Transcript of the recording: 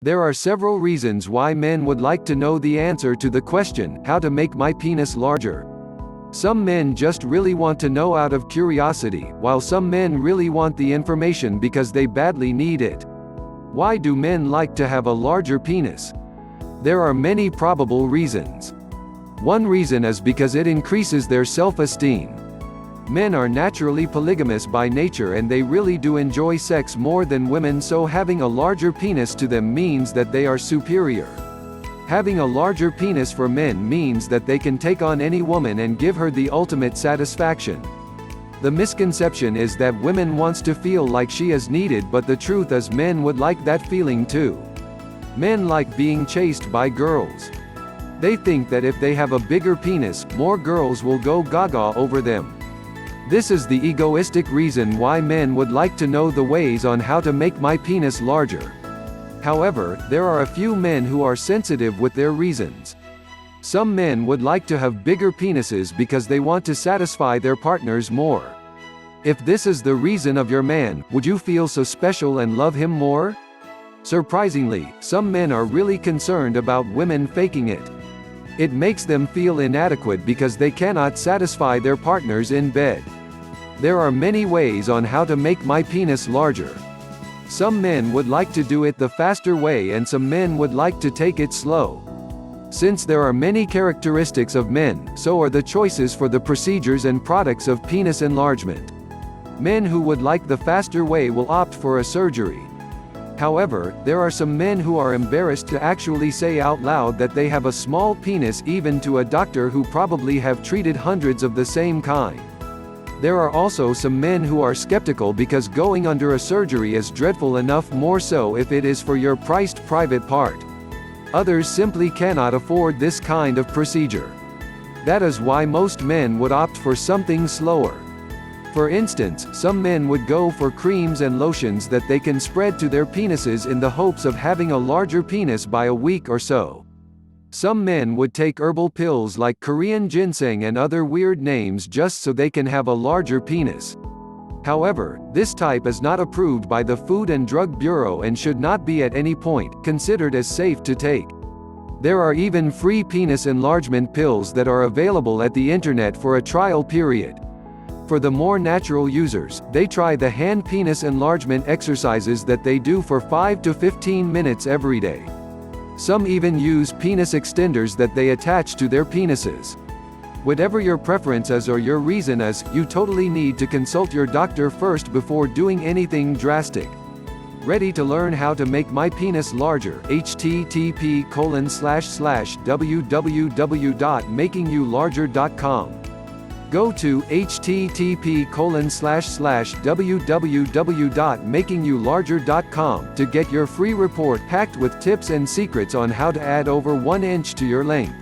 There are several reasons why men would like to know the answer to the question, how to make my penis larger. Some men just really want to know out of curiosity, while some men really want the information because they badly need it. Why do men like to have a larger penis? There are many probable reasons. One reason is because it increases their self-esteem. Men are naturally polygamous by nature and they really do enjoy sex more than women, so having a larger penis to them means that they are superior. Having a larger penis for men means that they can take on any woman and give her the ultimate satisfaction. The misconception is that women wants to feel like she is needed, but the truth is men would like that feeling too. Men like being chased by girls. They think that if they have a bigger penis, more girls will go gaga over them. This is the egoistic reason why men would like to know the ways on how to make my penis larger. However, there are a few men who are sensitive with their reasons. Some men would like to have bigger penises because they want to satisfy their partners more. If this is the reason of your man, would you feel so special and love him more? Surprisingly, some men are really concerned about women faking it. It makes them feel inadequate because they cannot satisfy their partners in bed. There are many ways on how to make my penis larger. Some men would like to do it the faster way and some men would like to take it slow. Since there are many characteristics of men, so are the choices for the procedures and products of penis enlargement. Men who would like the faster way will opt for a surgery. However, there are some men who are embarrassed to actually say out loud that they have a small penis, even to a doctor who probably have treated hundreds of the same kind. There are also some men who are skeptical because going under a surgery is dreadful enough, more so if it is for your priced private part. Others simply cannot afford this kind of procedure. That is why most men would opt for something slower. For instance, some men would go for creams and lotions that they can spread to their penises in the hopes of having a larger penis by a week or so. Some men would take herbal pills like Korean ginseng and other weird names just so they can have a larger penis. However, this type is not approved by the Food and Drug Bureau and should not be at any point considered as safe to take. There are even free penis enlargement pills that are available at the internet for a trial period. For the more natural users, they try the hand penis enlargement exercises that they do for 5 to 15 minutes every day. Some even use penis extenders that they attach to their penises. Whatever your preference is or your reason is, you totally need to consult your doctor first before doing anything drastic. Ready to learn how to make my penis larger? http://www.makingyoularger.com. Go to http://www.makingyoularger.com to get your free report packed with tips and secrets on how to add over 1 inch to your length.